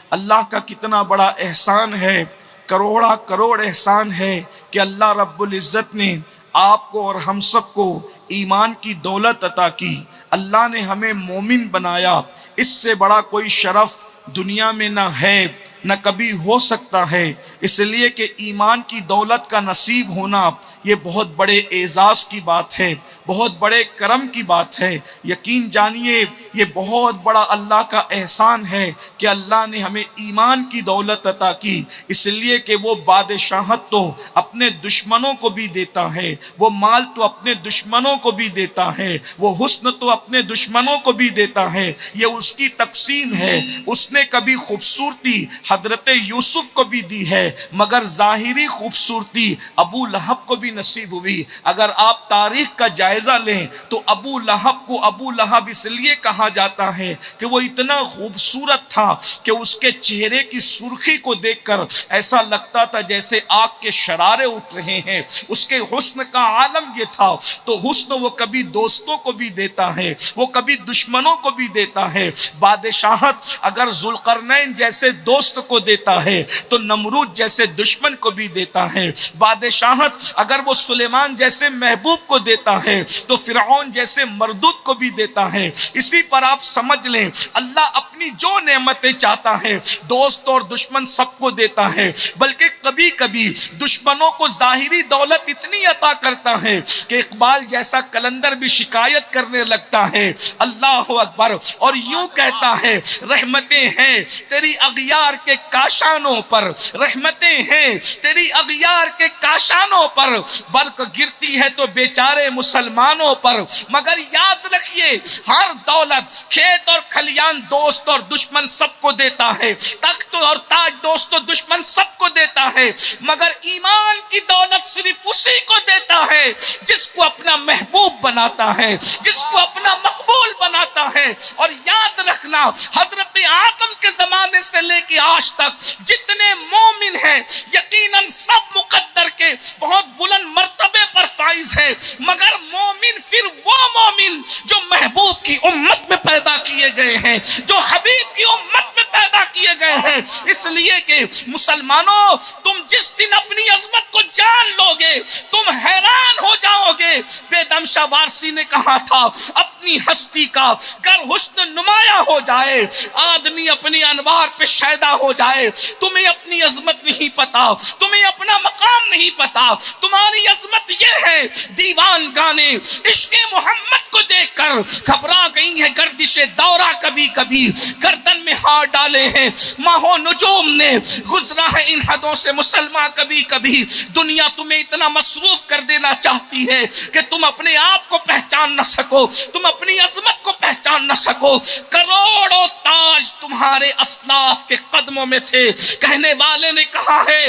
اللہ کا کتنا بڑا احسان ہے، کروڑا کروڑ احسان ہے کہ اللہ رب العزت نے آپ کو اور ہم سب کو ایمان کی دولت عطا کی، اللہ نے ہمیں مومن بنایا۔ اس سے بڑا کوئی شرف دنیا میں نہ ہے نہ کبھی ہو سکتا ہے، اس لیے کہ ایمان کی دولت کا نصیب ہونا یہ بہت بڑے اعزاز کی بات ہے، بہت بڑے کرم کی بات ہے۔ یقین جانیے یہ بہت بڑا اللہ کا احسان ہے کہ اللہ نے ہمیں ایمان کی دولت عطا کی، اس لیے کہ وہ بادشاہت تو اپنے دشمنوں کو بھی دیتا ہے، وہ مال تو اپنے دشمنوں کو بھی دیتا ہے، وہ حسن تو اپنے دشمنوں کو بھی دیتا ہے، یہ اس کی تقسیم ہے۔ اس نے کبھی خوبصورتی حضرت یوسف کو بھی دی ہے، مگر ظاہری خوبصورتی ابو لہب کو بھی نصیب ہوئی۔ اگر آپ تاریخ کا جائزہ لیں تو ابو لہب کو ابو لہب اس لیے کہا جاتا ہے کہ وہ اتنا خوبصورت تھا کہ اس کے چہرے کی سرخی کو دیکھ کر ایسا لگتا تھا جیسے آگ کے شرارے اٹھ رہے ہیں۔ اس کے حسن کا عالم یہ تھا۔ تو حسن وہ کبھی دوستوں کو بھی دیتا ہے، وہ کبھی دشمنوں کو بھی دیتا ہے۔ بادشاہت اگر ذوالقرنین جیسے دوست کو دیتا ہے تو نمرود جیسے دشمن کو بھی دیتا ہے۔ بادشاہت اگر وہ سلیمان جیسے محبوب کو دیتا ہے تو فرعون جیسے مردود کو بھی دیتا ہے۔ اسی پر آپ سمجھ لیں اللہ اپنی جو نعمتیں چاہتا ہے دوست اور دشمن سب کو دیتا ہے، بلکہ کبھی کبھی دشمنوں کو ظاہری دولت اتنی عطا کرتا ہے کہ اقبال جیسا کلندر بھی شکایت کرنے لگتا ہے۔ اللہ اکبر! اور یوں کہتا ہے رحمتیں ہیں تیری اغیار کے کاشانوں پر، رحمتیں ہیں تیری اغیار کے کاشانوں پر، برق گرتی ہے تو بیچارے مسلمانوں پر۔ مگر یاد رکھیے ہر دولت کھیت اور کھلیان دوست اور دشمن سب کو دیتا ہے، تخت اور تاج دوست اور دشمن سب کو دیتا ہے، مگر ایمان کی دولت صرف اسی کو دیتا ہے جس کو اپنا محبوب بناتا ہے، جس کو اپنا مقبول بناتا ہے۔ اور یاد رکھنا حضرت آدم کے زمانے سے لے کے آج تک جتنے مومن ہیں یقیناً سب مقدر کے بہت بلند مرتبے پر فائز ہے، مگر مومن پھر وہ مومن جو محبوب کی امت میں پیدا کیے گئے ہیں، جو حبیب کی امت میں پیدا کیے گئے ہیں۔ اس لیے کہ مسلمانوں تم جس دن اپنی عظمت کو جان لو گے تم حیران ہو جاؤ گے۔ بے دم شاہ وارسی نے کہا تھا اپنی ہستی کا گر حسن نمایاں ہو جائے آدمی اپنی انوار پہ شیدا ہو جائے۔ تمہیں اپنی عظمت نہیں پتا، تمہیں اپنا مقام نہیں پتا، تمہاری عظمت یہ ہے دیوان گانے عشق محمد کو دیکھ کر گھبرا گئی ہے گردش دورہ، کبھی کبھی گردن میں ہار ڈالے ہیں ماہو نجوم نے، گزرا ہے ان حدوں سے مسلمان کبھی کبھی۔ دنیا تمہیں اتنا مصروف کر دینا چاہتی ہے کہ تم اپنے آپ کو پہچان نہ سکو، تم اپنی عظمت کو پہچان نہ سکو۔ کروڑوں تاج تمہارے اسلاف کے قدموں میں تھے، کہنے والے نے کہا ہے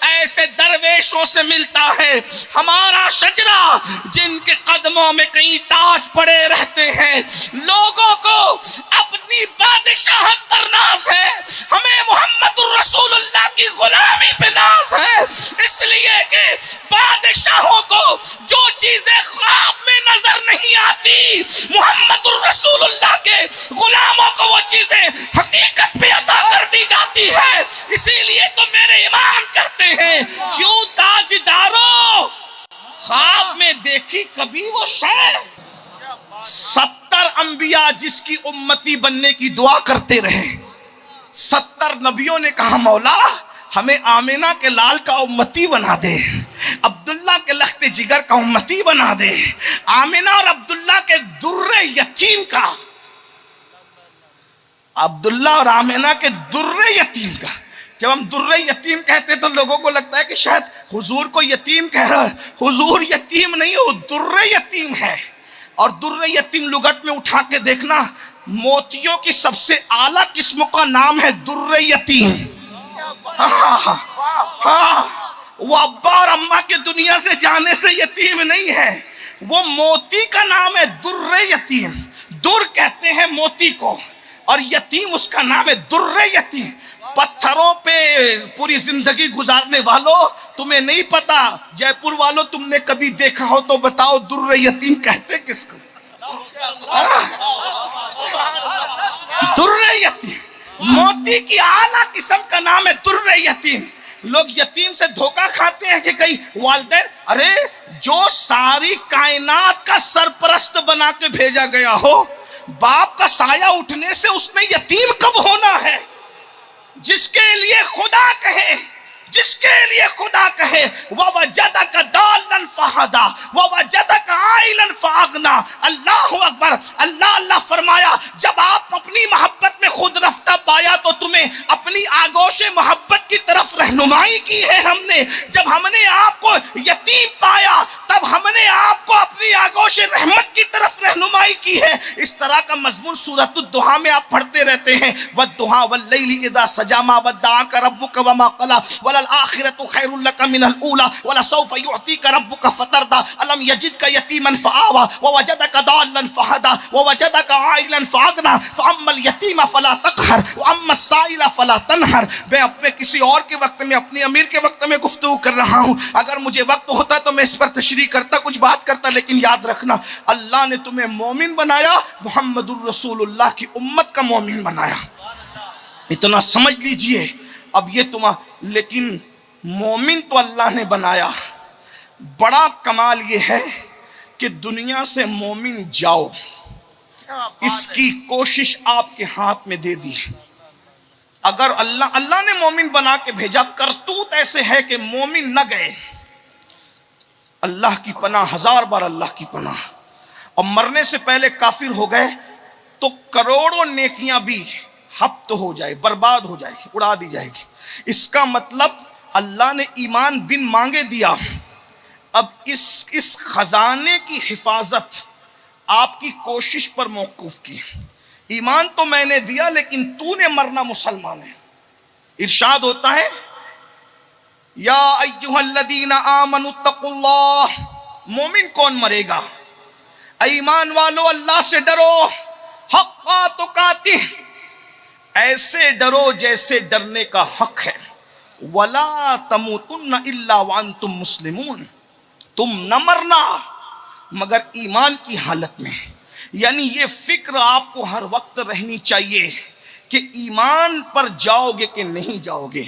ایسے درویشوں سے ملتا ہے ہمارا شجرہ جن کے قدموں میں کئی تاج پڑے رہتے ہیں۔ لوگوں کو اپنی بادشاہت پر ناز ہے، ہمیں محمد الرسول اللہ کی غلامی پہ ناز ہے، اس لیے کہ بادشاہوں کو جو چیزیں خواب میں نظر نہیں آتی محمد الرسول اللہ کے غلاموں کو وہ چیزیں حقیقت پہ عطا کر دی جاتی ہے۔ اسی لیے تو میرے امام کہتے ہیں کیوں تاجداروں خواب میں دیکھی کبھی وہ شے؟ 70 انبیاء جس کی امتی بننے کی دعا کرتے رہے، 70 نبیوں نے کہا مولا ہمیں آمینہ کے لال کا امتی بنا دے، عبداللہ کے لخت جگر کا امتی بنا دے، آمینہ اور عبداللہ کے در یتیم کا، عبداللہ اور آمینہ کے در یتیم کا۔ جب ہم در یتیم کہتے تو لوگوں کو لگتا ہے کہ شاید حضور کو یتیم کہہ رہا ہے، حضور یتیم نہیں، وہ در یتیم ہے۔ اور در یتیم لغت میں اٹھا کے دیکھنا موتیوں کی سب سے اعلیٰ قسم کا نام ہے در یتیم۔ وہ ابا اور اماں کے دنیا سے جانے سے یتیم نہیں ہے، وہ موتی کا نام ہے در یتیم۔ در کہتے ہیں موتی کو اور یتیم اس کا نام ہے در یتیم۔ پتھروں پہ پوری زندگی گزارنے والوں تمہیں نہیں پتا، جے پور والوں تم نے کبھی دیکھا ہو تو بتاؤ در یتیم کہتے کس کو؟ در یتیم موتی کی اعلیٰ قسم کا نام ہے در یتیم. لوگ یتیم سے دھوکہ کھاتے ہیں کہ کئی والدین، ارے جو ساری کائنات کا سرپرست بنا کے بھیجا گیا ہو، باپ کا سایہ اٹھنے سے اس نے یتیم کب ہونا ہے؟ جس کے لیے خدا کہے، جس کے لیے خدا کہے وَوَجَدَكَ ضَالًّا فَهَدَىٰ وَوَجَدَكَ عَائِلًا فَأَغْنَىٰ. اللہ اکبر. اللہ فرمایا جب آپ اپنی محبت میں خود رفتہ پایا تو تمہیں اپنی آگوش محبت کی طرف رہنمائی کی ہے ہم نے. جب ہم نے آپ کو یتیم پایا تب ہم نے آپ کو اپنی آگوش رحمت کی طرف رہنمائی کی ہے. اس طرح کا مضمون سورۃ الضحیٰ میں آپ پڑھتے رہتے ہیں. وَالضُّحَىٰ وَاللَّيْلِ إِذَا سَجَىٰ مَا وَدَّعَكَ رَبُّكَ وَمَا قَلَىٰ الآخرة خير لك من الأولى ولسوف يعطيك ربك فترضى ألم يجدك يتيما فآوى ووجدك ضالا فهدى ووجدك عائلا فأغنى فأما اليتيم فلا تقهر وأما السائل فلا تنهر. میں اپنے کسی اور کے وقت میں، اپنی امیر کے وقت میں گفتگو کر رہا ہوں. اگر مجھے وقت ہوتا تو میں اس پر تشریح کرتا، کچھ بات کرتا، لیکن یاد رکھنا اللہ نے تمہیں مومن بنایا، محمد الرسول اللہ کی امت کا مومن بنایا. اتنا سمجھ لیجئے. اب یہ لیکن مومن تو اللہ نے بنایا. بڑا کمال یہ ہے کہ دنیا سے مومن جاؤ، اس کی کوشش آپ کے ہاتھ میں دے دی. اگر اللہ نے مومن بنا کے بھیجا، کرتوت ایسے ہے کہ مومن نہ گئے. اللہ کی پناہ، ہزار بار اللہ کی پناہ. اور مرنے سے پہلے کافر ہو گئے تو کروڑوں نیکیاں بھی ہفت ہو جائے، برباد ہو جائے گی، اڑا دی جائے گی. اس کا مطلب اللہ نے ایمان بن مانگے دیا. اب اس خزانے کی حفاظت آپ کی کوشش پر موقوف کی. ایمان تو میں نے دیا لیکن تو نے مرنا مسلمان ہے. ارشاد ہوتا ہے یا ایھا الذین آمنوا اتقوا اللہ. مومن کون مرے گا؟ ایمان والو اللہ سے ڈرو، حق تقاتہ، ایسے ڈرو جیسے ڈرنے کا حق ہے. وَلَا تَمُوتُنَّ إِلَّا وَأَنْتُمْ مُسْلِمُونَ. تم نہ مرنا مگر ایمان کی حالت میں. یعنی یہ فکر آپ کو ہر وقت رہنی چاہیے کہ ایمان پر جاؤ گے کہ نہیں جاؤ گے.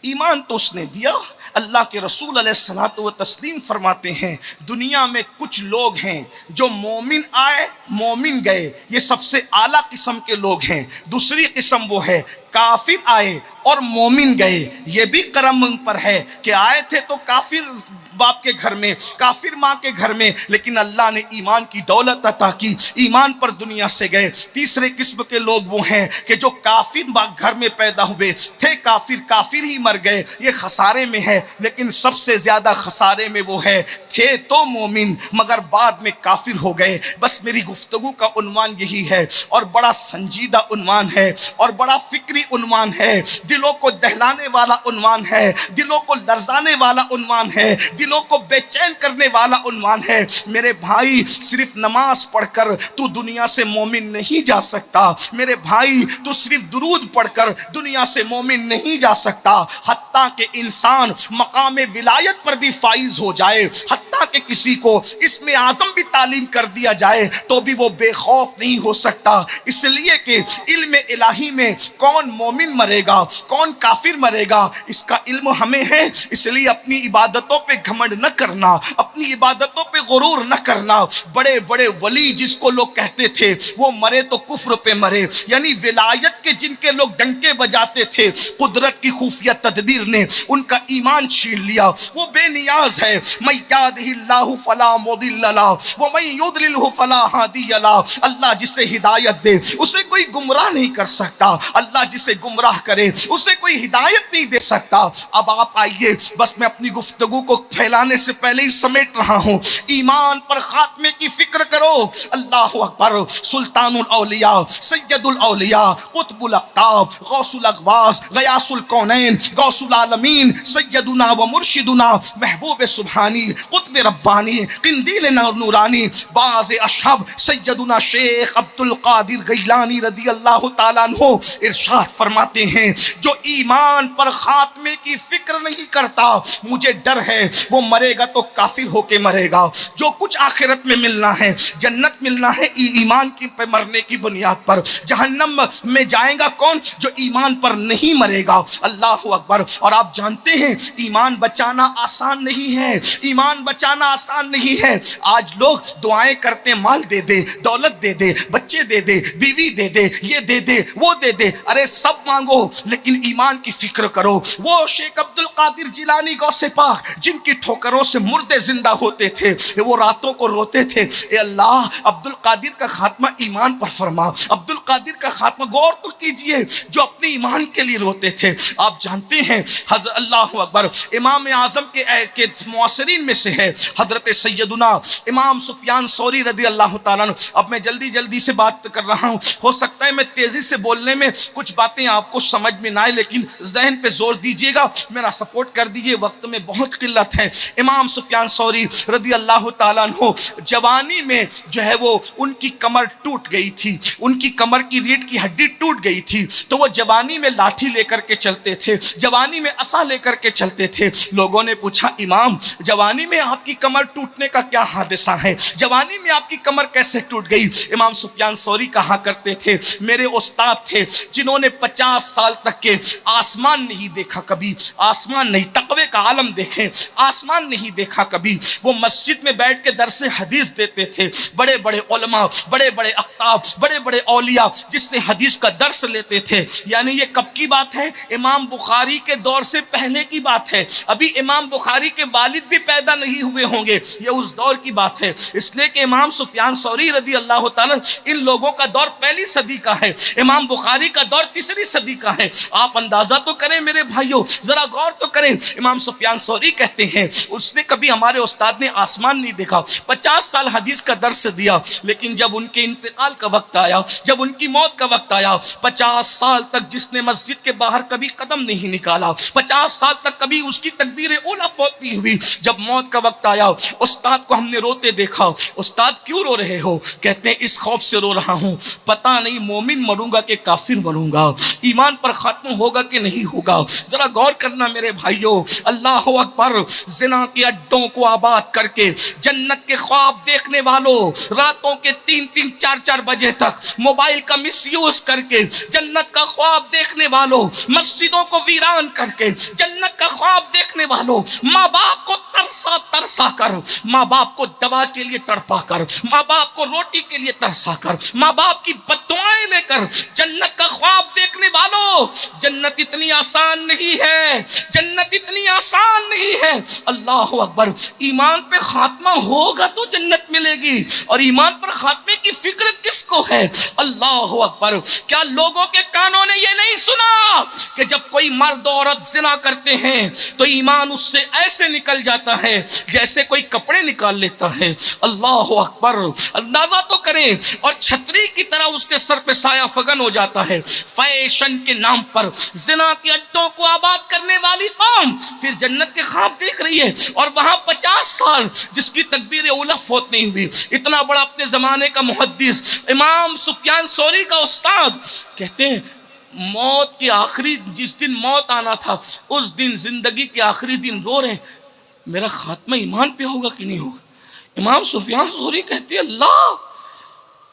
ایمان تو اس نے دیا. اللہ کے رسول علیہ الصلوۃ والتسلیم فرماتے ہیں دنیا میں کچھ لوگ ہیں جو مومن آئے مومن گئے، یہ سب سے اعلیٰ قسم کے لوگ ہیں. دوسری قسم وہ ہے کافر آئے اور مومن گئے. یہ بھی کرم ان پر ہے کہ آئے تھے تو کافر باپ کے گھر میں، کافر ماں کے گھر میں، لیکن اللہ نے ایمان کی دولت عطا کی، ایمان پر دنیا سے گئے. تیسرے قسم کے لوگ وہ ہیں کہ جو کافر گھر میں پیدا ہوئے تھے، کافر ہی مر گئے. یہ خسارے میں ہے. لیکن سب سے زیادہ خسارے میں وہ ہے تھے تو مومن مگر بعد میں کافر ہو گئے. بس میری گفتگو کا عنوان یہی ہے، اور بڑا سنجیدہ عنوان ہے، اور بڑا فکری عنوان ہے، دلوں کو دہلانے والا عنوان ہے، دلوں کو لرزانے والا عنوان ہے، دلوں کو بے چین کرنے والا عنوان ہے. میرے بھائی، صرف نماز پڑھ کر تو دنیا سے مومن نہیں جا سکتا. میرے بھائی، تو صرف درود پڑھ کر دنیا سے مومن نہیں جا سکتا. حتیٰ کہ انسان مقام ولایت پر بھی فائز ہو جائے، حتیٰ کہ کسی کو اسم اعظم بھی تعلیم کر دیا جائے تو بھی وہ بے خوف نہیں ہو سکتا. اس لیے کہ علم الہی میں کون مومن مرے گا، کون کافر مرے گا، اس کا علم ہمیں ہے. اس لیے اپنی عبادتوں پہ گھمنڈ نہ کرنا، اپنی عبادتوں پہ غرور نہ کرنا. بڑے بڑے ولی جس کو لوگ کہتے تھے وہ مرے تو کفر پہ مرے. یعنی ولایت کے جن کے لوگ ڈنکے بجاتے تھے، قدرت کی خفیہ تدبیر نے ان کا ایمان چھین لیا. وہ بے نیاز ہے. من یہدہ اللہ فلا مضل لہ ومن یضللہ فلا ہادی لہ. اللہ جسے ہدایت دے اسے کوئی گمراہ نہیں کر سکتا، اللہ جسے گمراہ کرے اسے کوئی ہدایت نہیں دے سکتا. اب آپ آئیے، بس میں اپنی گفتگو کو پھیلانے سے پہلے ہی سمیٹ رہا ہوں. ایمان پر خاتمے کی فکر کرو. اللہ اکبر. سلطان الاولیاء، سید الاولیاء، قطب الاقطاب، غوث الاغواث، غیاث الکونین، غوث العالمین، سیدنا و مرشدنا محبوب سبحانی، قطب قطب ربانی قندیل نورانی باز اشہب سیدنا شیخ عبد القادر گیلانی رضی اللہ تعالیٰ عنہ ارشاد فرماتے ہیں جو ایمان پر خاتمے کی فکر نہیں کرتا مجھے ڈر ہے وہ مرے گا تو کافر ہو کے مرے گا. جو کچھ آخرت میں ملنا ہے جنت ملنا ہے ایمان کی پہ مرنے کی بنیاد پر. جہنم میں جائے گا کون؟ جو ایمان پر نہیں مرے گا. اللہ اکبر. اور آپ جانتے ہیں ایمان بچانا آسان نہیں ہے, ایمان بچانا آسان نہیں ہے. آج لوگ دعائیں کرتے مال دے دے, دولت دے دے, بچے دے دے, بیوی دے دے, یہ دے دے, وہ دے دے. ارے سب مانگو لیکن ایمان کی فکر کرو. وہ شیخ عبد القادر جیلانی غوث پاک جن کی ٹھوکروں سے مردے زندہ ہوتے تھے, وہ راتوں کو روتے تھے, اے اللہ عبد القادر کا خاتمہ ایمان پر فرما, عبد القادر کا خاتمہ. غور تو کیجئے جو اپنے ایمان کے لیے روتے تھے. آپ جانتے ہیں حضرت اللہ اکبر امام اعظم کے معاصرین میں سے ہے حضرت سیدنا امام سفیان ثوری رضی اللہ تعالیٰ عنہ. اب میں جلدی سے بات کر رہا ہوں, ہو سکتا ہے میں تیزی سے بولنے میں کچھ باتیں آپ کو سمجھ میں نہ آئے, لیکن ذہن پہ زور دیجئے گا, میرا سپورٹ کر دیجئے, وقت میں بہت قلت ہے. امام سفیان ثوری رضی اللہ تعالیٰ عنہ جوانی میں جو ہے وہ ان کی کمر ٹوٹ گئی تھی, ان کی کمر کی ریڑھ کی ہڈی ٹوٹ گئی تھی, تو وہ جوانی میں لاٹھی لے کر کے چلتے تھے, جوانی میں عصا لے کر کے چلتے تھے. لوگوں نے پوچھا امام جوانی میں آپ کی کمر ٹوٹنے کا کیا حادثہ ہے, جوانی میں آپ کی کمر کیسے ٹوٹ گئی؟ امام سفیان ثوری کہا کرتے تھے میرے استاد تھے جنہوں نے 50 سال تک کے آسمان نہیں دیکھا کبھی, آسمان نہیں, تقوی کا عالم دیکھیں, آسمان نہیں دیکھا کبھی. وہ مسجد میں بیٹھ کے درس حدیث دیتے تھے, بڑے بڑے علماء, بڑے بڑے اقطاب, بڑے بڑے اولیاء جس سے حدیث کا درس لیتے تھے. یعنی یہ کب کی بات ہے؟ امام بخاری کے دور سے پہلے کی بات ہے. ابھی امام بخاری کے والد بھی پیدا نہیں ہوئے ہوں گے, یہ اس دور کی بات ہے. اس لیے کہ امام سفیان ثوری رضی اللہ تعالیٰ ان لوگوں کا دور پہلی صدی کا ہے, امام بخاری کا دور تیسری صدی کا ہے. آپ اندازہ تو کریں میرے بھائیوں, ذرا غور تو کریں. امام سفیان ثوری کہتے ہیں اس نے کبھی ہمارے استاد نے آسمان نہیں دیکھا, 50 سال حدیث کا درس دیا, لیکن جب ان کے انتقال کا وقت آیا, جب ان کی موت کا وقت آیا, 50 سال تک جس نے مسجد کے باہر کبھی قدم نہیں نکالا, 50 سال تک کبھی اس کی تکبیر اولیٰ فوت نہیں ہوئی, جب موت کا وقت آیا استاد کو ہم نے روتے دیکھا. استاد کیوں رو رہے ہو؟ کہتے ہیں اس خوف سے رو رہا ہوں پتہ نہیں مومن مروں گا کہ کافر مروں گا, ایمان پر ختم ہوگا کہ نہیں ہوگا. ذرا غور کرنا میرے بھائیوں. اللہ اکبر. زنا کے اڈوں کو آباد کر کے جنت کے خواب دیکھنے والوں, راتوں کے 3-3, 4-4 بجے تک موبائل کا مس یوز کر کے جنت کا خواب دیکھنے والوں, مسجدوں کو ویران کر کے جنت کا خواب دیکھنے والوں, ماں باپ کو ترسا کر, ماں باپ کو دوا کے لیے تڑپا کر, ماں باپ کو روٹی کے لیے ترسا کر, ماں باپ کی بددعائیں لے کر جنت کا خواب دیکھنے والوں, جنت اتنی آسان نہیں ہے, جنت اتنی آسان نہیں ہے. اللہ اکبر. ایمان پہ خاتمہ ہوگا تو جنت ملے گی, اور ایمان پر خاتمے کی فکر کس کو ہے؟ اللہ اکبر. کیا لوگوں کے کانوں نے یہ نہیں سنا کہ جب کوئی مرد اور عورت زنا کرتے ہیں تو ایمان اس سے ایسے نکل جاتا ہے جیسے کوئی کپڑے نکال لیتا ہے؟ اللہ اکبر. اندازہ تو کریں. اور چھتری کی طرح اس کے سر پہ سایہ فگن ہو جاتا ہے. فیشن کے نام پر زنا کے اڈوں کو آباد کرنے والی قوم پھر جنت کے خواب دیکھ رہی ہے, اور وہاں 50 سال جس کی تکبیر اولیٰ فوت نہیں ہوئی. اتنا بڑا اپنے زمانے کا محدث امام سفیان ثوری کا استاد کہتے ہیں موت کے آخری جس دن موت آنا تھا اس دن زندگی کے آخری دن رو رہے میرا خاتمہ ایمان پہ ہوگا کہ نہیں ہوگا. امام سفیان ثوری کہتے ہیں اللہ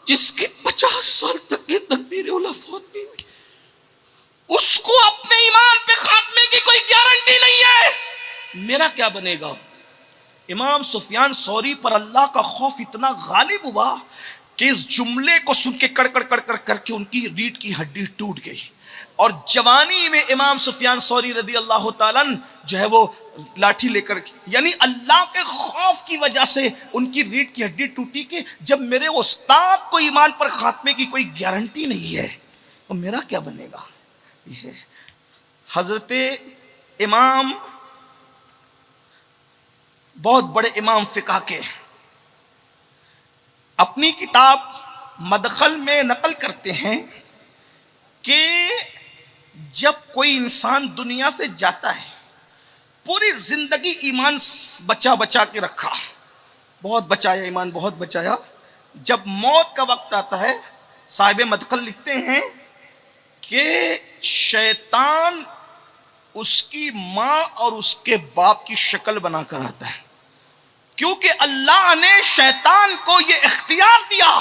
جس کی 50 سال تک یہ تکبیر اولیٰ فوت نہیں ہوئی اس کو اپنے ایمان پہ خاتمے کی کوئی گارنٹی نہیں ہے, میرا کیا بنے گا؟ امام سفیان ثوری پر اللہ کا خوف اتنا غالب ہوا کہ اس جملے کو سن کے کڑ کر کے ان کی ریڑھ کی ہڈی ٹوٹ گئی. اور جوانی میں امام سفیان ثوری رضی اللہ تعالیٰ جو ہے وہ لاٹھی لے کر, یعنی اللہ کے خوف کی وجہ سے ان کی ریڑھ کی ہڈی ٹوٹی کہ جب میرے استاد کو ایمان پر خاتمے کی کوئی گارنٹی نہیں ہے تو میرا کیا بنے گا. حضرت امام بہت بڑے امام فقہ کے اپنی کتاب مدخل میں نقل کرتے ہیں کہ جب کوئی انسان دنیا سے جاتا ہے پوری زندگی ایمان بچا بچا کے رکھا، بہت بچایا ایمان، بہت بچایا. جب موت کا وقت آتا ہے، صاحب مدخل لکھتے ہیں کہ شیطان اس کی ماں اور اس کے باپ کی شکل بنا کر آتا ہے، کیونکہ اللہ نے شیطان کو یہ اختیار دیا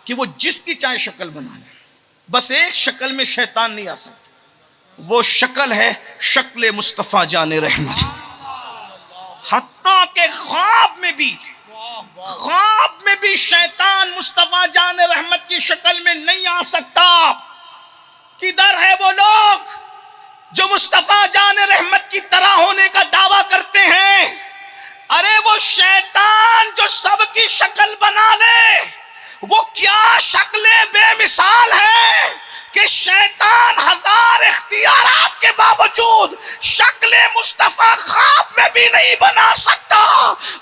کہ وہ جس کی چاہے شکل بنا لے. بس ایک شکل میں شیطان نہیں آ سکتا، وہ شکل ہے شکل مصطفیٰ جان رحمت. حتیٰ کہ خواب میں بھی شیطان مصطفیٰ جان رحمت کی شکل میں نہیں آ سکتا. کدھر ہے وہ لوگ جو مصطفیٰ جان رحمت کی طرح ہونے کا دعویٰ کرتے ہیں؟ ارے وہ شیطان جو سب کی شکل بنا لے، وہ کیا شکل بے مثال ہے کہ شیطان ہزار اختیارات کے باوجود شکل مصطفیٰ خواب میں بھی نہیں بنا سکتا.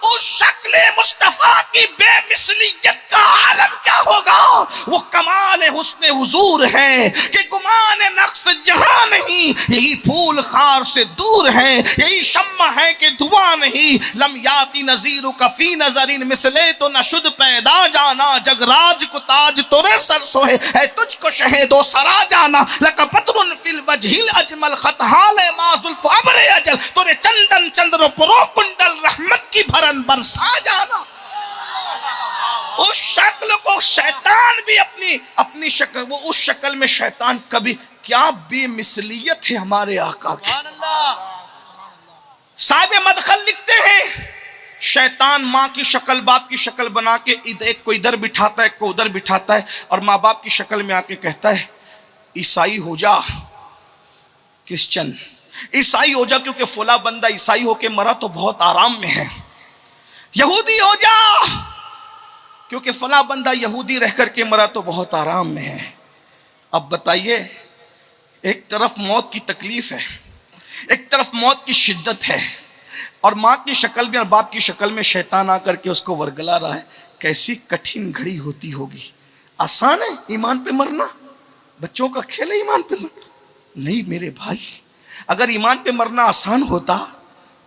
اس شکل مصطفیٰ کی بے مثلیت کا عالم کیا ہوگا؟ وہ کمال حسن حضور ہے کہ گمان نقص جہاں نہیں، یہی پھول خار سے دور ہے، یہی شمع ہے کہ دھواں نہیں. لم یاتی نظیر کا فی نظرین مثلے تو نہ شد پیدا جانا، جگ راج کو تاج تورے سر سوہے ہے تجھ کو شہید و سرا جانا. لکا پترن فی الوجہ الاجمل خط حال مازلف عبر اجل، تورے چندن چندر پرو کنڈل رحمت کی بھرن برسا جانا. اس شکل کو شیطان بھی اپنی شکل، وہ اس شکل میں شیطان کبھی، کیا بے مثلیت ہے ہمارے آقا کی. صاحب مدخل لکھتے ہیں شیطان ماں کی شکل باپ کی شکل بنا کے ایک کو ادھر بٹھاتا ہے ایک کو ادھر بٹھاتا ہے، اور ماں باپ کی شکل میں آ کے کہتا ہے عیسائی ہو جا، کرسچن عیسائی ہو جا کیونکہ فلاں بندہ عیسائی ہو کے مرا تو بہت آرام میں ہے. یہودی ہو جا کیونکہ فلاں بندہ یہودی رہ کر کے مرا تو بہت آرام میں ہے. اب بتائیے، ایک طرف موت کی تکلیف ہے، ایک طرف موت کی شدت ہے، اور ماں کی شکل میں اور باپ کی شکل میں شیطان آ کر کے اس کو ورگلا رہا ہے. کیسی کٹھن گھڑی ہوتی ہوگی. آسان ہے ایمان پہ مرنا؟ بچوں کا کھیل ہے ایمان پہ مرنا؟ نہیں میرے بھائی، اگر ایمان پہ مرنا آسان ہوتا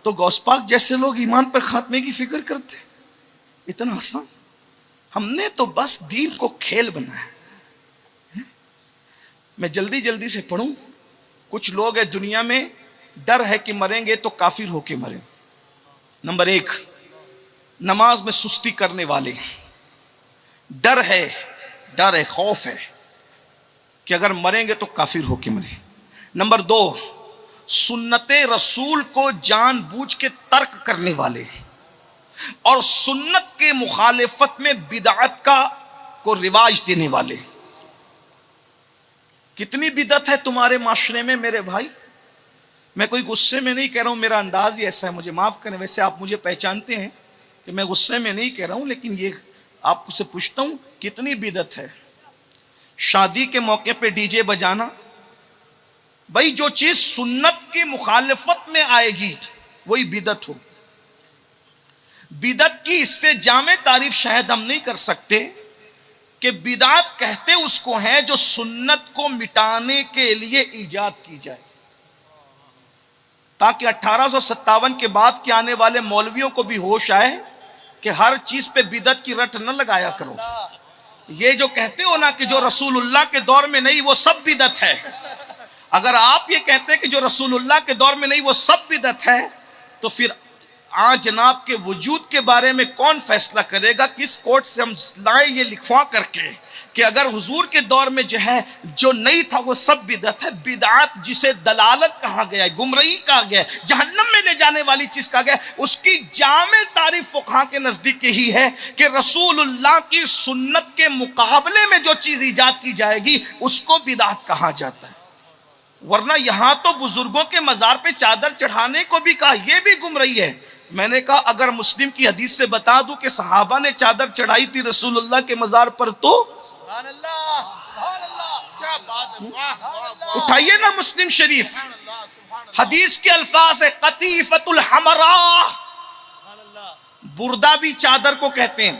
تو غوث پاک جیسے لوگ ایمان پر خاتمے کی فکر کرتے. اتنا آسان؟ ہم نے تو بس دین کو کھیل بنایا. میں جلدی سے پڑھوں. کچھ لوگ ہے دنیا میں، ڈر ہے کہ مریں گے تو کافر ہو کے مریں. نمبر 1، نماز میں سستی کرنے والے، ڈر ہے خوف ہے کہ اگر مریں گے تو کافر ہو کے مریں. نمبر 2، سنت رسول کو جان بوجھ کے ترک کرنے والے اور سنت کے مخالفت میں بدعت کو رواج دینے والے. کتنی بدعت ہے تمہارے معاشرے میں میرے بھائی. میں کوئی غصے میں نہیں کہہ رہا ہوں، میرا انداز ہی ایسا ہے، مجھے معاف کریں. ویسے آپ مجھے پہچانتے ہیں کہ میں غصے میں نہیں کہہ رہا ہوں، لیکن یہ آپ سے پوچھتا ہوں کتنی بدعت ہے. شادی کے موقع پہ ڈی جے بجانا. بھائی جو چیز سنت کی مخالفت میں آئے گی وہی بدعت ہوگی. بدعت کی اس سے جامع تعریف شاید ہم نہیں کر سکتے کہ بدعت کہتے اس کو ہیں جو سنت کو مٹانے کے لیے ایجاد کی جائے، تاکہ 1857 کے بعد کے آنے والے مولویوں کو بھی ہوش آئے کہ ہر چیز پہ بدعت کی رٹ نہ لگایا کرو. یہ جو کہتے ہو نا کہ جو رسول اللہ کے دور میں نہیں وہ سب بدعت ہے، اگر آپ یہ کہتے ہیں کہ جو رسول اللہ کے دور میں نہیں وہ سب بدعت ہے، تو پھر جناب کے وجود کے بارے میں کون فیصلہ کرے گا؟ کس کورٹ سے ہم لائیں یہ لکھوا کر کے کہ اگر حضور کے دور میں جو ہے جو نہیں تھا وہ سب بدعت ہے. بدعت جسے دلالت کہا گیا ہے، گمراہی کہا گیا ہے، جہنم میں لے جانے والی چیز کہا گیا ہے، اس کی جامع تعریف فقہا کے نزدیک یہی ہے کہ رسول اللہ کی سنت کے مقابلے میں جو چیز ایجاد کی جائے گی اس کو بدعت کہا جاتا ہے. ورنہ یہاں تو بزرگوں کے مزار پہ چادر چڑھانے کو بھی کہا، یہ بھی گمراہی ہے. میں نے کہا اگر مسلم کی حدیث سے بتا دوں کہ صحابہ نے چادر چڑھائی تھی رسول اللہ کے مزار پر تو سبحان اللہ، سبحان اللہ، کیا بات ہے. اٹھائیے نا مسلم شریف، حدیث کے الفاظ ہے قطیفۃ الحمراء. بردہ بھی چادر کو کہتے ہیں،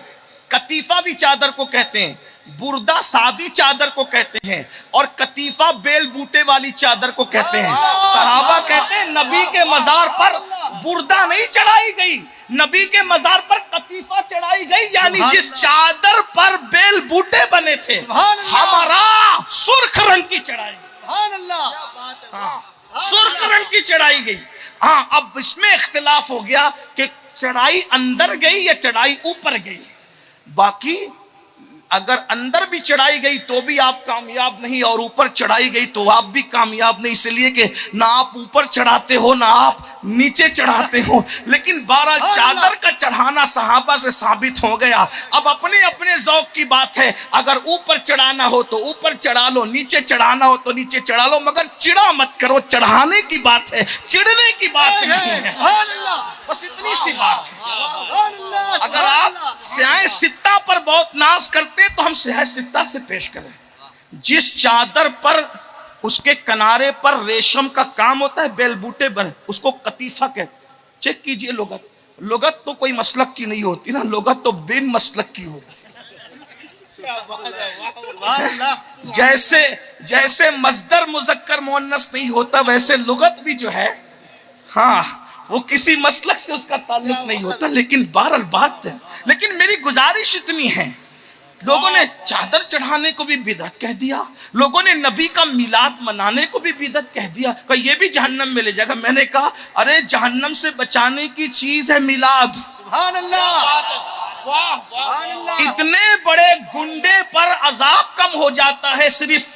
قطیفہ بھی چادر کو کہتے ہیں. بردہ سادی چادر کو کہتے ہیں اور قطیفہ بیل بوٹے والی چادر کو کہتے ہیں. صحابہ کہتے ہیں نبی کے مزار پر بردہ نہیں چڑھائی گئی، نبی کے مزار پر قطیفہ چڑھائی گئی، یعنی جس چادر پر بیل بوٹے بنے تھے ہمارا سرخ رنگ کی چڑھائی، سبحان اللہ، سرخ رنگ کی چڑھائی گئی۔ ہاں اب اس میں اختلاف ہو گیا کہ چڑھائی اندر گئی یا چڑھائی اوپر گئی۔ باقی اگر اندر بھی چڑھائی گئی تو بھی آپ کامیاب نہیں، اور اوپر چڑھائی گئی تو آپ بھی کامیاب نہیں، اس لیے کہ نہ آپ اوپر چڑھاتے ہو نہ آپ نیچے چڑھاتے ہو۔ لیکن بہرحال چادر کا چڑھانا صحابہ سے ثابت ہو گیا۔ اب اپنے اپنے ذوق کی بات ہے، اگر اوپر چڑھانا ہو تو اوپر چڑھا لو، نیچے چڑھانا ہو تو نیچے چڑھا لو، مگر چڑھا مت کرو، چڑھانے کی بات ہے، چڑھنے کی بات نہیں ہے۔ سبحان اللہ، بس اتنی سی بات ہے۔ سبحان اللہ، اگر آپ سیاہ ستہ پر بہت ناز کرتے تو ہم سیاہ ستہ سے پیش کریں۔ جس چادر پر اس کے کنارے پر ریشم کا کام ہوتا ہے، بیل بوٹے بنے، اس کو قطیفہ کہتے۔ چیک کیجئے لغت، لغت تو کوئی مسلک کی نہیں ہوتی نا، لغت تو بن مسلک کی ہوتی ہے۔ جیسے مصدر مذکر مؤنث نہیں ہوتا، ویسے لغت بھی جو ہے ہاں وہ کسی مسلک سے اس کا تعلق نہیں ہوتا۔ لیکن بہرحال بات ہے، لیکن میری گزارش اتنی ہے، لوگوں نے چادر چڑھانے کو بھی بدعت کہہ دیا، لوگوں نے نبی کا میلاد منانے کو بھی بدعت کہہ دیا کہ یہ بھی جہنم میں لے جائے گا۔ میں نے کہا ارے جہنم سے بچانے کی چیز ہے میلاد۔ سبحان اللہ، سبحان اللہ، اتنے بڑے گنڈے پر عذاب کم ہو جاتا ہے صرف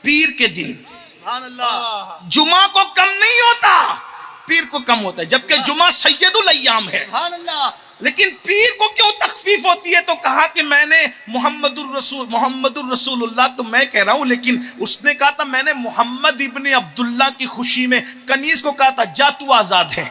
پیر کے دن، سبحان اللہ، جمعہ کو کم نہیں ہوتا، پیر کو کم ہوتا ہے، جبکہ جمعہ سید الایام ہے۔ سبحان اللہ، لیکن پیر کو کیوں تخفیف ہوتی ہے؟ تو کہا کہ میں نے محمد الرسول اللہ تو میں کہہ رہا ہوں، لیکن اس نے کہا تھا میں نے محمد ابن عبداللہ کی خوشی میں کنیز کو کہا تھا جا تو آزاد ہے،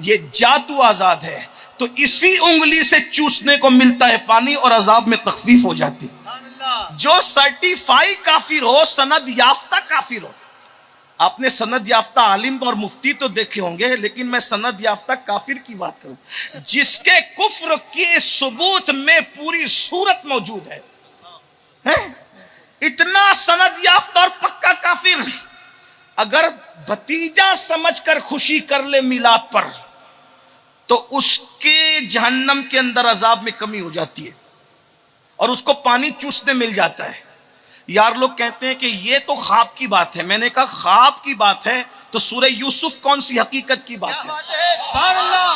یہ جا تو آزاد ہے، تو اسی انگلی سے چوسنے کو ملتا ہے پانی اور عذاب میں تخفیف ہو جاتی۔ سبحان اللہ، جو سرٹیفائی کافر ہو، سند یافتہ کافر ہو، آپ نے سند یافتہ عالم اور مفتی تو دیکھے ہوں گے، لیکن میں سند یافتہ کافر کی بات کروں جس کے کفر کے ثبوت میں پوری صورت موجود ہے، اتنا سند یافتہ اور پکا کافر اگر بھتیجا سمجھ کر خوشی کر لے میلاد پر تو اس کے جہنم کے اندر عذاب میں کمی ہو جاتی ہے اور اس کو پانی چوسنے مل جاتا ہے۔ یار لوگ کہتے ہیں کہ یہ تو خواب کی بات ہے، میں نے کہا خواب کی بات ہے تو سورہ یوسف کون سی حقیقت کی بات ہے؟ سبحان اللہ،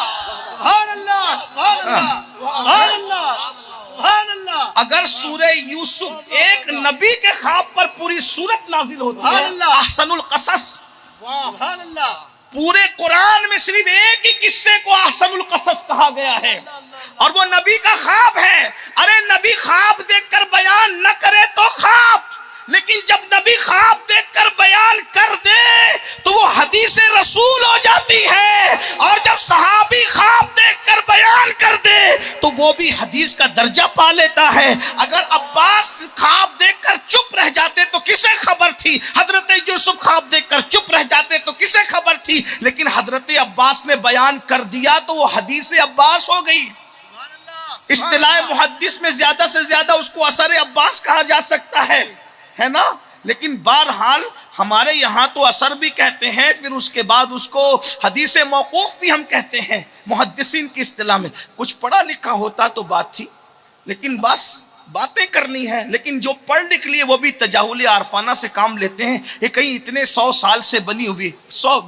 سبحان اللہ، سبحان اللہ، سبحان اللہ، سبحان اللہ، اگر سورہ یوسف ایک نبی کے خواب پر پوری سورت نازل ہوتی ہے، احسن القصص، سبحان اللہ، پورے قرآن میں صرف ایک ہی قصے کو احسن القصص کہا گیا ہے اور وہ نبی کا خواب ہے۔ ارے نبی خواب دیکھ کر بیان نہ کرے تو خواب، لیکن جب نبی خواب دیکھ کر بیان کر دے تو وہ حدیث رسول ہو جاتی ہے، اور جب صحابی خواب دیکھ کر بیان کر دے تو وہ بھی حدیث کا درجہ پا لیتا ہے۔ اگر عباس خواب دیکھ کر چپ رہ جاتے تو کسے خبر تھی؟ حضرت یوسف خواب دیکھ کر چپ رہ جاتے تو کسے خبر تھی؟ لیکن حضرت عباس نے بیان کر دیا تو وہ حدیث عباس ہو گئی۔ اصطلاح محدث میں زیادہ سے زیادہ اس کو اثر عباس کہا جا سکتا ہے نا؟ لیکن بہرحال ہمارے یہاں تو اثر بھی کہتے ہیں، پھر اس کے بعد اس کو حدیث موقوف بھی ہم کہتے ہیں محدثین کی اصطلاح میں۔ کچھ پڑھا لکھا ہوتا تو بات تھی، لیکن بس باتیں کرنی ہے، لیکن جو پڑھ لکھ لیے وہ بھی تجاہل عارفانہ سے کام لیتے ہیں۔ یہ کہیں اتنے 100 سال سے بنی ہوئی،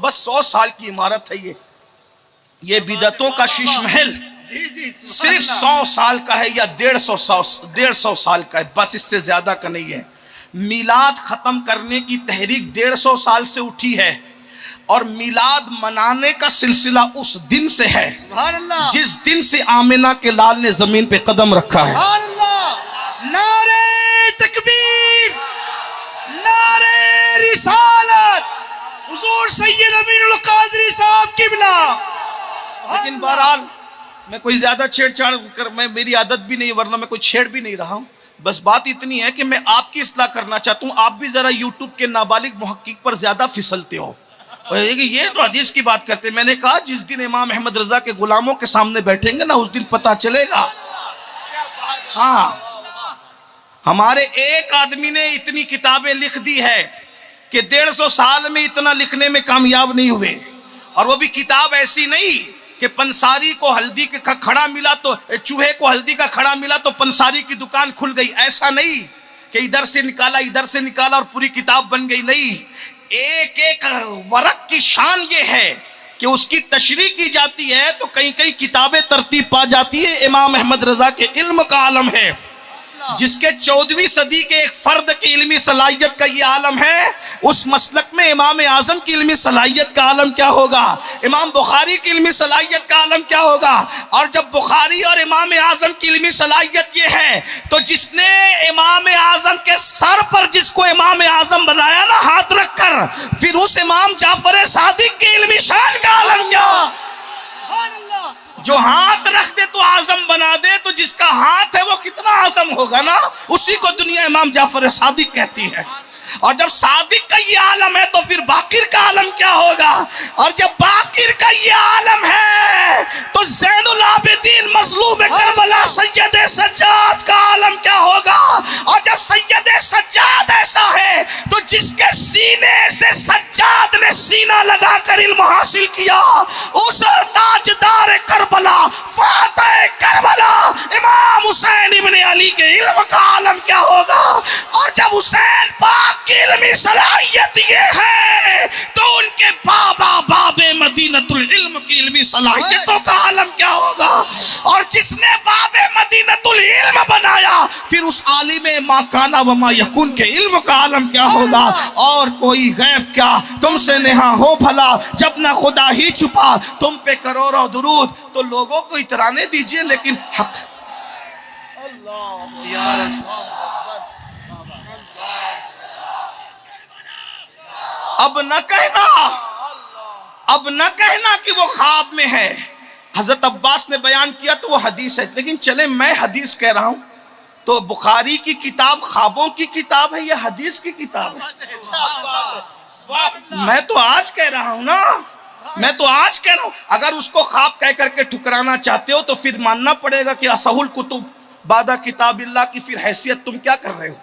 بس 100 سال کی عمارت ہے یہ بدعتوں کا شیش محل صرف 100 سال کا ہے یا 150 سال کا ہے، بس اس سے زیادہ کا نہیں ہے۔ میلاد ختم کرنے کی تحریک 150 سال سے اٹھی ہے، اور میلاد منانے کا سلسلہ اس دن سے ہے سبحان اللہ، جس دن سے آمنہ کے لال نے زمین پہ قدم رکھا ہے۔ سبحان اللہ، نعرہ تکبیر، نعرہ رسالت، حضور سید امین القادری صاحب قبلہ۔ لیکن بہرحال میں کوئی زیادہ چھیڑ چھاڑ کر میری عادت بھی نہیں، ورنہ میں کوئی چھیڑ بھی نہیں رہا ہوں۔ بس بات اتنی ہے کہ میں آپ کی اصلاح کرنا چاہتا ہوں، آپ بھی ذرا یوٹیوب کے نابالغ محقق پر زیادہ پھسلتے ہو اور یہ تو حدیث کی بات کرتے ہیں۔ میں نے کہا جس دن امام احمد رضا کے غلاموں کے سامنے بیٹھیں گے نا، اس دن پتہ چلے گا۔ ہاں، ہمارے ایک آدمی نے اتنی کتابیں لکھ دی ہے کہ 150 سال میں اتنا لکھنے میں کامیاب نہیں ہوئے، اور وہ بھی کتاب ایسی نہیں کہ پنساری کو ہلدی کا کھڑا ملا تو چوہے کو ہلدی کا کھڑا ملا تو پنساری کی دکان کھل گئی، ایسا نہیں کہ ادھر سے نکالا اور پوری کتاب بن گئی، نہیں. ایک ایک ورق کی شان یہ ہے کہ اس کی تشریح کی جاتی ہے تو کئی کئی کتابیں ترتیب پا جاتی ہے. امام احمد رضا کے علم کا عالم ہے، جس کے 14ویں صدی کے ایک فرد کی علمی صلاحیت کا یہ عالم ہے، اس مسلک میں امام اعظم کی علمی صلاحیت کا عالم کیا ہوگا، امام بخاری کی علمی صلاحیت کا عالم کیا ہوگا. اور جب بخاری اور امام اعظم کی علمی صلاحیت یہ ہے تو جس نے امام اعظم کے سر پر جس کو امام اعظم بنایا نا ہاتھ رکھ کر، پھر اس امام جعفر صادق کی علمی شان کا عالم کیا. جو ہاتھ رکھ دے تو اعظم بنا دے، تو جس کا ہاتھ ہے وہ کتنا اعظم ہوگا نا، اسی کو دنیا امام جعفر صادق کہتی ہے. اور جب صادق کا یہ عالم ہے تو پھر باقر کا عالم کیا ہوگا. اور جب باقر کا یہ عالم ہے تو زین العابدین مظلوم کربلا سید سجاد کا عالم کیا ہوگا. اور جب سید سجاد ایسا ہے تو جس کے سینے سے سجاد نے سینہ لگا کر علم حاصل کیا، اس تاجدار کربلا فاتح کربلا امام حسین ابن علی کے علم کا عالم کیا ہوگا. اور جب حسین پاک کی علمی صلاحیت یہ ہے تو ان کے بابا باب مدینۃ العلم کی علمی صلاحیتوں کا عالم کیا ہوگا. اور جس نے باب مدینۃ العلم بنایا پھر اس عالم ما کانا و ما یکون کے علم کا عالم کیا ہوگا. اور کوئی غیب کیا تم سے نہا ہو بھلا، جب نہ خدا ہی چھپا تم پہ کروڑوں درود. تو لوگوں کو اترانے دیجئے لیکن حق اللہ یا رسول اب نہ کہنا کہ وہ خواب میں ہے. حضرت عباس نے بیان کیا تو وہ حدیث ہے، لیکن چلے میں حدیث کہہ رہا ہوں تو بخاری کی کتاب خوابوں کی کتاب ہے یا حدیث کی کتاب ہے؟ میں تو آج کہہ رہا ہوں نا، میں تو آج کہہ رہا ہوں. اگر اس کو خواب کہہ کر کے ٹھکرانا چاہتے ہو تو پھر ماننا پڑے گا کہ اصح الکتب بعد کتاب اللہ کی پھر حیثیت تم کیا کر رہے ہو.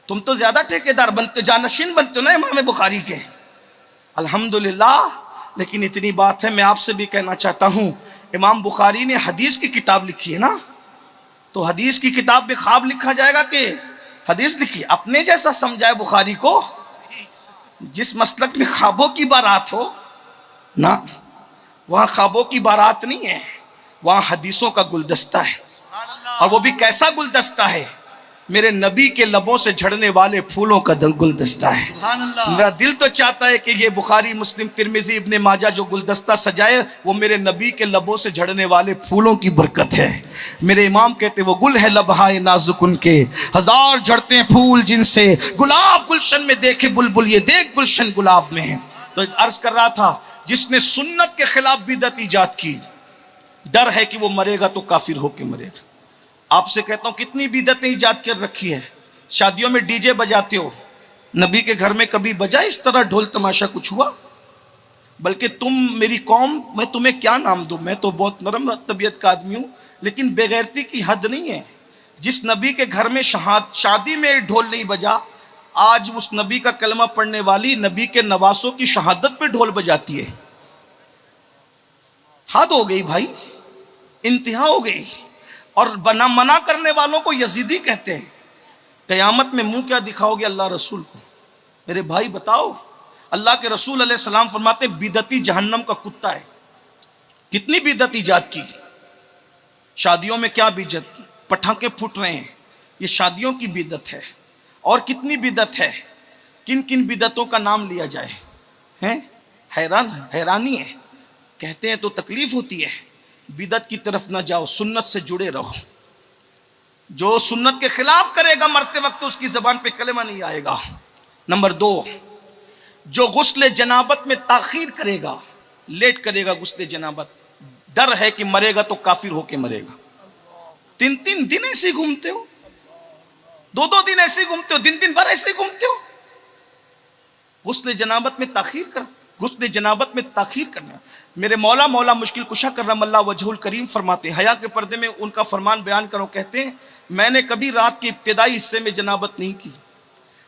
تم تو زیادہ ٹھیکیدار بنتے، جانشین بنتے ہو نا امام بخاری کے. الحمدللہ. لیکن اتنی بات ہے، میں آپ سے بھی کہنا چاہتا ہوں، امام بخاری نے حدیث کی کتاب لکھی ہے نا، تو حدیث کی کتاب میں خواب لکھا جائے گا کہ حدیث لکھی. اپنے جیسا سمجھائے بخاری کو، جس مسلک میں خوابوں کی بارات ہو نا، وہاں خوابوں کی بارات نہیں ہے، وہاں حدیثوں کا گلدستہ ہے. اور وہ بھی کیسا گلدستہ ہے؟ میرے نبی کے لبوں سے جھڑنے والے پھولوں کا گلدستہ ہے. میرا دل تو چاہتا ہے کہ یہ بخاری مسلم ترمذی ابن ماجہ جو گلدستہ سجائے وہ میرے نبی کے لبوں سے جھڑنے والے پھولوں کی برکت ہے. میرے امام کہتے وہ گل ہے لبہائے نازک ان کے، ہزار جھڑتے ہیں پھول جن سے گلاب گلشن میں دیکھے بلبل، یہ دیکھ گلشن گلاب میں ہے. تو عرض کر رہا تھا، جس نے سنت کے خلاف بدعت ایجاد کی، ڈر ہے کہ وہ مرے گا تو کافر ہو کے مرے گا. آپ سے کہتا ہوں کتنی بدعتیں ایجاد کر رکھی ہے. شادیوں میں ڈی جے بجاتے ہو، نبی کے گھر میں کبھی بجا اس طرح ڈھول تماشا کچھ ہوا؟ بلکہ تم میری قوم، میں تمہیں کیا نام دوں، میں تو بہت نرم طبیعت کا آدمی ہوں، لیکن بے غیرتی کی حد نہیں ہے. جس نبی کے گھر میں شادی میں ڈھول نہیں بجا، آج اس نبی کا کلمہ پڑھنے والی نبی کے نواسوں کی شہادت پہ ڈھول بجاتی ہے. حد ہو گئی بھائی، انتہا ہو گئی. اور منع کرنے والوں کو یزیدی کہتے ہیں. قیامت میں منہ کیا دکھاؤ گے اللہ رسول کو؟ میرے بھائی بتاؤ. اللہ کے رسول علیہ السلام فرماتے ہیں بدعتی جہنم کا کتا ہے. کتنی بدعت ایجاد کی. شادیوں میں کیا بدعت، پٹاخے پھوٹ رہے ہیں، یہ شادیوں کی بدعت ہے. اور کتنی بدعت ہے، کن کن بدعتوں کا نام لیا جائے ہیں، حیرانی ہے. کہتے ہیں تو تکلیف ہوتی ہے. بدعت کی طرف نہ جاؤ، سنت سے جڑے رہو. جو سنت کے خلاف کرے گا مرتے وقت اس کی زبان پہ کلمہ نہیں آئے گا. نمبر 2، جو غسل جنابت میں تاخیر کرے گا، لیٹ کرے گا غسل جنابت، ڈر ہے کہ مرے گا تو کافر ہو کے مرے گا. 3 دن ایسے گھومتے ہو، 2 دن ایسے گھومتے ہو، دن بھر ایسے گھومتے ہو. غسل جنابت میں تاخیر کر، غسل جنابت میں تاخیر کرنا. میرے مولا مشکل کشا کرم اللہ وجہ الکریم فرماتے ہیں، حیا کے پردے میں ان کا فرمان بیان کرو. کہتے ہیں میں نے کبھی رات کے ابتدائی حصے میں جنابت نہیں کی،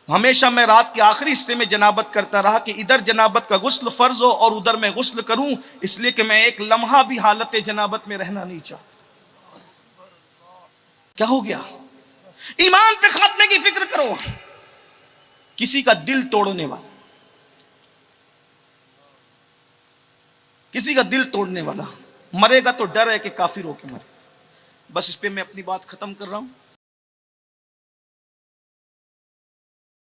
ہمیشہ میں رات کے آخری حصے میں جنابت کرتا رہا کہ ادھر جنابت کا غسل فرض ہو اور ادھر میں غسل کروں، اس لیے کہ میں ایک لمحہ بھی حالت جنابت میں رہنا نہیں چاہتا۔ کیا ہو گیا؟ ایمان پہ خاتمے کی فکر کرو۔ کسی کا دل توڑنے والا، کسی کا دل توڑنے والا مرے گا تو ڈر ہے کہ کافر ہو کے مرے۔ بس اس پہ میں اپنی بات ختم کر رہا ہوں۔